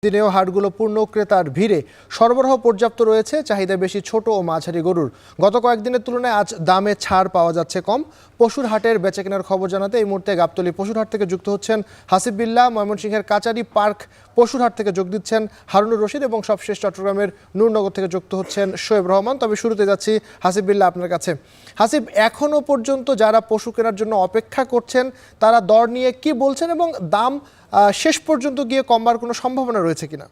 দিনেও হাটগুলো পূর্ণ ক্রেতার ভিড়ে সরবরাহ পর্যাপ্ত রয়েছে, চাহিদা বেশি ছোট ও মাঝারি গরুর। গত কয়েকদিনের তুলনায় আজ দামে ছাড় পাওয়া যাচ্ছে কম। পশুর হাটের বেচাকেনার খবর জানাতে এই মুহূর্তে গাবতলী পশুর হাট থেকে যুক্ত হচ্ছেন হাসিব বিল্লাহ, ময়মনসিংহের কাচারি পার্ক পশুর হাট থেকে যোগ দিচ্ছেন হারুনুর রশিদ এবং সবশেষ চট্টগ্রামের নূরনগর থেকে যুক্ত হচ্ছেন শোয়েব রহমান। তবে শুরুতে যাচ্ছি হাসিব বিল্লাহ আপনার কাছে। হাসিব, এখনো পর্যন্ত যারা পশু কেনার জন্য অপেক্ষা করছেন তারা দর নিয়ে কি বলছেন এবং দাম শেষ পর্যন্ত গিয়ে কমবার কোনো সম্ভাবনা রয়েছে কিনা?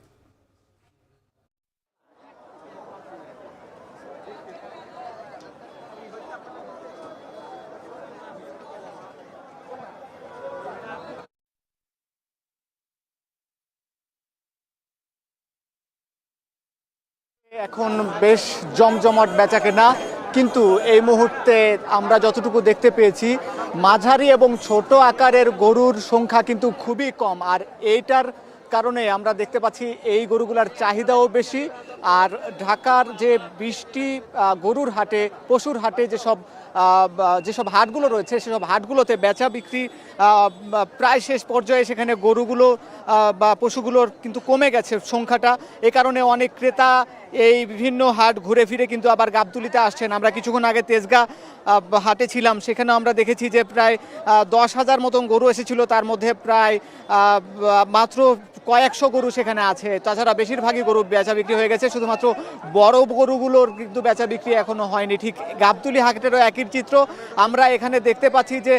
এখন বেশ জমজমাট বেচাকেনা, কিন্তু এই মুহূর্তে আমরা যতটুকু দেখতে পেয়েছি মাঝারি এবং ছোট আকারের গরুর সংখ্যা কিন্তু খুবই কম। আর এইটার কারণে আমরা দেখতে পাচ্ছি এই গরুগুলার চাহিদাও বেশি। আর ঢাকার যে 20টি গরুর হাটে, পশুর হাটে যেসব হাটগুলো রয়েছে সেসব হাটগুলোতে বেচা বিক্রি প্রায় শেষ পর্যায়ে। সেখানে গরুগুলো বা পশুগুলোর কিন্তু কমে গেছে সংখ্যাটা। এ কারণে অনেক ক্রেতা এই বিভিন্ন হাট ঘুরে ফিরে কিন্তু আবার গাবতলীতে আসছেন। আমরা কিছুক্ষণ আগে তেজগাঁ হাটে ছিলাম, সেখানে আমরা দেখেছি যে প্রায় 10,000 মতন গরু এসেছিল, তার মধ্যে প্রায় মাত্র কয়েকশো গরু সেখানে আছে। তাছাড়া বেশিরভাগই গরু বেচা বিক্রি হয়ে গেছে, শুধুমাত্র বড় গরুগুলোর কিন্তু বেচা বিক্রি এখনো হয়নি। ঠিক গাবতলী হাটেরও একই চিত্র আমরা এখানে দেখতে পাচ্ছি যে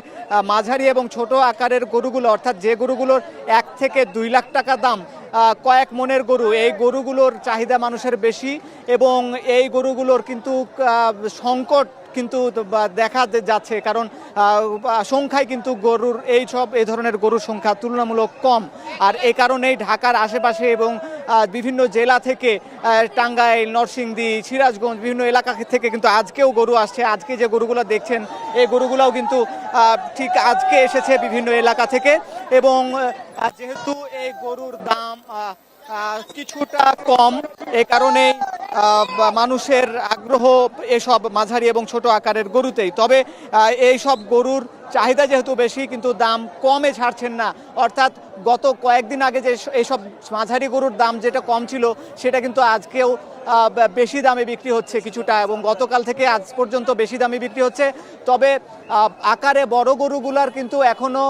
মাঝারি এবং ছোট আকারের গরুগুলো, অর্থাৎ যে গরুগুলোর 1 থেকে 2 লাখ টাকা দাম, কয়েক মনের গরু, এই গরুগুলোর চাহিদা মানুষের বেশি এবং এই গরুগুলোর কিন্তু সংকট কিন্তু দেখা যাচ্ছে। কারণ সংখ্যায় কিন্তু গরুর এই ধরনের গরুর সংখ্যা তুলনামূলক কম। আর এই কারণেই ঢাকার আশেপাশে এবং বিভিন্ন জেলা থেকে, টাঙ্গাইল, নরসিংদী, সিরাজগঞ্জ, বিভিন্ন এলাকা থেকে কিন্তু আজকেও গরু আসছে। আজকে যে গরুগুলো দেখছেন এই গরুগুলোও কিন্তু ঠিক আজকে এসেছে বিভিন্ন এলাকা থেকে। এবং যেহেতু এই গরুর দাম কিছুটা কম, এ কারণে মানুষের আগ্রহ এসব মাঝারি এবং ছোট আকারের গরুতেই। তবে এই সব গরুর চাহিদা যেহেতু বেশি, কিন্তু দাম কমে ছাড়ছেন না। অর্থাৎ গত কয়েকদিন আগে যে এইসব মাঝারি গরুর দাম যেটা কম ছিল, সেটা কিন্তু আজকেও বেশি দামে বিক্রি হচ্ছে কিছুটা, এবং গতকাল থেকে আজ পর্যন্ত বেশি দামে বিক্রি হচ্ছে। তবে আকারে বড় গরুগুলার কিন্তু এখনও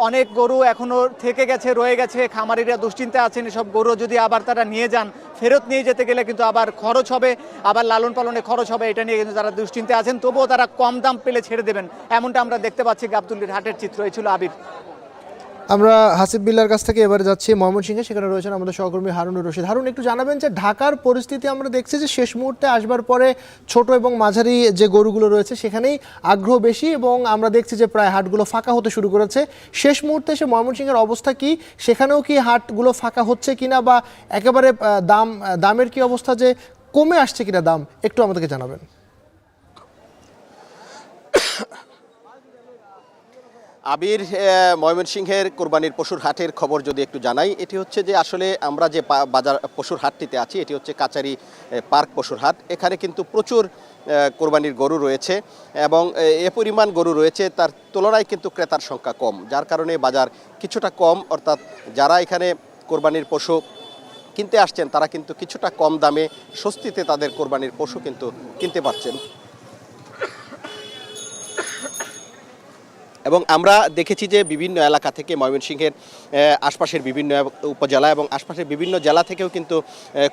অনেক গরু এখনও থেকে গেছে, রয়ে গেছে। খামারিরা দুশ্চিন্তা আছেন, এসব গরু যদি আবার তারা নিয়ে যান, ফেরত নিয়ে যেতে গেলে কিন্তু আবার খরচ হবে, আবার লালন পালনে খরচ হবে, এটা নিয়ে কিন্তু তারা দুশ্চিন্তা আছেন। তবুও তারা কম দাম পেলে ছেড়ে দেবেন, এমনটা আমরা দেখতে পাচ্ছি গাবতলীর হাটের চিত্র। এই ছিল আবির। আমরা হাসিব বিল্লার কাছ থেকে এবারে যাচ্ছি ময়মনসিংহে, সেখানে রয়েছেন আমাদের সহকর্মী হারুনুর রশিদ। হারুন, একটু জানাবেন যে ঢাকার পরিস্থিতি আমরা দেখছি যে শেষ মুহূর্তে আসবার পরে ছোট এবং মাঝারি যে গরুগুলো রয়েছে সেখানেই আগ্রহ বেশি, এবং আমরা দেখছি যে প্রায় হাটগুলো ফাঁকা হতে শুরু করেছে। শেষ মুহূর্তে এসে ময়মনসিংহের অবস্থা কি? সেখানেও কি হাটগুলো ফাঁকা হচ্ছে কিনা, বা একেবারে দামের কি অবস্থা, যে কমে আসছে কিনা দাম, একটু আমাদেরকে জানাবেন। আবির, ময়মনসিংহের কোরবানির পশুর হাটের খবর যদি একটু জানাই, এটি হচ্ছে যে আসলে আমরা যে বাজার পশুর হাটটিতে আছি, এটি হচ্ছে কাচারি পার্ক পশুর হাট। এখানে কিন্তু প্রচুর কোরবানির গরু রয়েছে এবং এ পরিমাণ গরু রয়েছে, তার তুলনায় কিন্তু ক্রেতার সংখ্যা কম, যার কারণে বাজার কিছুটা কম। অর্থাৎ যারা এখানে কোরবানির পশু কিনতে আসছেন তারা কিন্তু কিছুটা কম দামে স্বস্তিতে তাদের কোরবানির পশু কিন্তু কিনতে পারছেন। এবং আমরা দেখেছি যে বিভিন্ন এলাকা থেকে, ময়মনসিংহের আশপাশের বিভিন্ন উপজেলা এবং আশপাশের বিভিন্ন জেলা থেকেও কিন্তু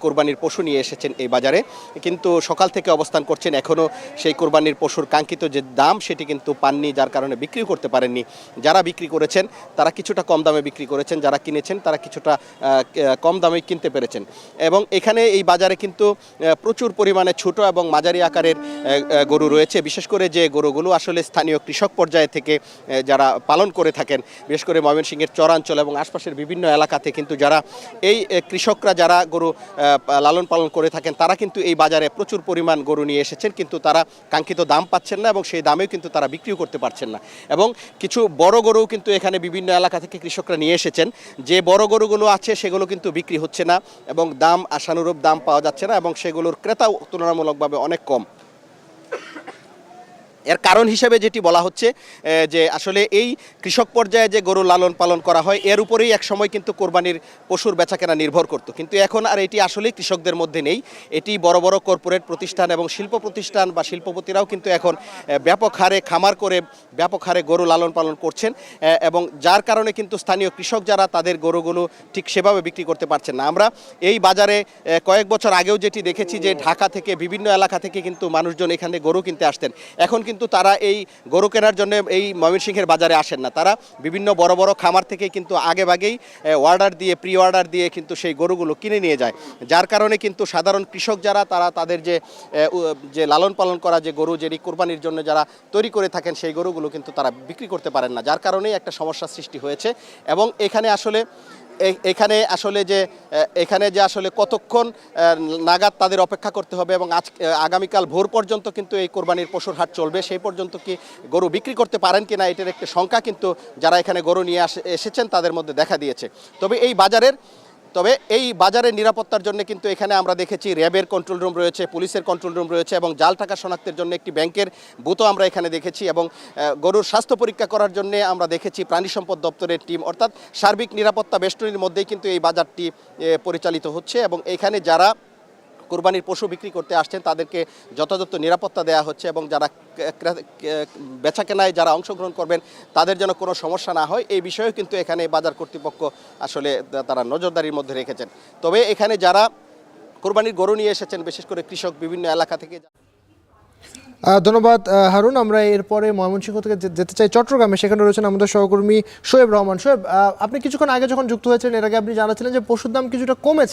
কোরবানির পশু নিয়ে এসেছেন এই বাজারে, কিন্তু সকাল থেকে অবস্থান করছেন। এখনও সেই কোরবানির পশুর কাঙ্ক্ষিত যে দাম সেটি কিন্তু পাননি, যার কারণে বিক্রি করতে পারেননি। যারা বিক্রি করেছেন তারা কিছুটা কম দামে বিক্রি করেছেন, যারা কিনেছেন তারা কিছুটা কম দামে কিনতে পেরেছেন। এবং এখানে এই বাজারে কিন্তু প্রচুর পরিমাণে ছোট এবং মাঝারি আকারের গরু রয়েছে, বিশেষ করে যে গরুগুলো আসলে স্থানীয় কৃষক পর্যায়ে থেকে যারা পালন করে থাকেন, বিশেষ করে ময়মনসিংহের চরাঞ্চল এবং আশপাশের বিভিন্ন এলাকাতে কিন্তু যারা এই কৃষকরা যারা গরু লালন পালন করে থাকেন, তারা কিন্তু এই বাজারে প্রচুর পরিমাণ গরু নিয়ে এসেছেন, কিন্তু তারা কাঙ্ক্ষিত দাম পাচ্ছেন না এবং সেই দামেও কিন্তু তারা বিক্রিও করতে পারছেন না। এবং কিছু বড় গরু কিন্তু এখানে বিভিন্ন এলাকা থেকে কৃষকরা নিয়ে এসেছেন, যে বড় গরুগুলো আছে সেগুলো কিন্তু বিক্রি হচ্ছে না এবং দাম আশানুরূপ দাম পাওয়া যাচ্ছে না এবং সেগুলোর ক্রেতাও তুলনামূলকভাবে অনেক কম। এর কারণ হিসেবে যেটি বলা হচ্ছে যে আসলে এই কৃষক পর্যায়ে যে গরু লালন পালন করা হয় এর উপরেই এক সময় কিন্তু কোরবানির পশুর বেচাকেনা নির্ভর করতো, কিন্তু এখন আর এটি আসলেই কৃষকদের মধ্যে নেই। এটি বড় বড় কর্পোরেট প্রতিষ্ঠান এবং শিল্প প্রতিষ্ঠান বা শিল্পপতিরাও কিন্তু এখন ব্যাপক হারে খামার করে ব্যাপক হারে গরু লালন পালন করছেন, এবং যার কারণে কিন্তু স্থানীয় কৃষক যারা তাদের গরুগুলো ঠিক সেভাবে বিক্রি করতে পারছেন না। আমরা এই বাজারে কয়েক বছর আগেও যেটি দেখেছি যে ঢাকা থেকে বিভিন্ন এলাকা থেকে কিন্তু মানুষজন এখানে গরু কিনতে আসতেন, এখন কিন্তু তারা এই গরু কেনার জন্য এই ময়মনসিংহের বাজারে আসেন না, তারা বিভিন্ন বড় বড় খামার থেকে কিন্তু আগেভাগেই অর্ডার দিয়ে প্রি অর্ডার দিয়ে কিন্তু সেই গরুগুলো কিনে নিয়ে যায়, যার কারণে কিন্তু সাধারণ কৃষক যারা তারা তাদের যে লালন পালন করা যে গরু যেটি কোরবানির জন্য যারা তৈরি করে থাকেন সেই গরুগুলো কিন্তু তারা বিক্রি করতে পারেন না, যার কারণেই একটা সমস্যার সৃষ্টি হয়েছে। এবং এখানে আসলে যে আসলে কতক্ষণ নাগাদ তাদের অপেক্ষা করতে হবে এবং আগামীকাল ভোর পর্যন্ত কিন্তু এই কোরবানির পশুর হাট চলবে, সেই পর্যন্ত কি গরু বিক্রি করতে পারেন কিনা এটার একটা শঙ্কা কিন্তু যারা এখানে গরু নিয়ে এসেছেন তাদের মধ্যে দেখা দিয়েছে। তবে এই বাজারের নিরাপত্তার জন্য কিন্তু এখানে আমরা দেখেছি র্যাবের কন্ট্রোল রুম রয়েছে, পুলিশের কন্ট্রোল রুম রয়েছে এবং জাল টাকা শনাক্তের জন্য একটি ব্যাংকের বুথও আমরা এখানে দেখেছি, এবং গরুর স্বাস্থ্য পরীক্ষা করার জন্য আমরা দেখেছি প্রাণী সম্পদ দপ্তরের টিম। অর্থাৎ সার্বিক নিরাপত্তা বেষ্টনীর মধ্যেই কিন্তু এই বাজারটি পরিচালিত হচ্ছে, এবং এখানে যারা কোরবানির পশু বিক্রি করতে আসছেন তাদেরকে যথাযথ নিরাপত্তা দেওয়া হচ্ছে, এবং যারা বেচাকেনায় যারা অংশগ্রহণ করবেন তাদের যেন কোনো সমস্যা না হয় এই বিষয়েও কিন্তু এখানে বাজার কর্তৃপক্ষ আসলে তারা নজরদারির মধ্যে রেখেছেন। তবে এখানে যারা কোরবানির গরু নিয়ে এসেছেন বিশেষ করে কৃষক বিভিন্ন এলাকা থেকে। ধন্যবাদ হারুন। আমরা এরপরে ময়মনসিংহ থেকে যেতে চাই চট্টগ্রামে, সেখানে রয়েছেন আমাদের সহকর্মী শোয়েব রহমান। শোয়েব, আপনি কিছুক্ষণ আগে যখন যুক্ত হয়েছেন এর আগে আপনি জানাচ্ছিলেন যে পশুর দাম কিছুটা কমেছে।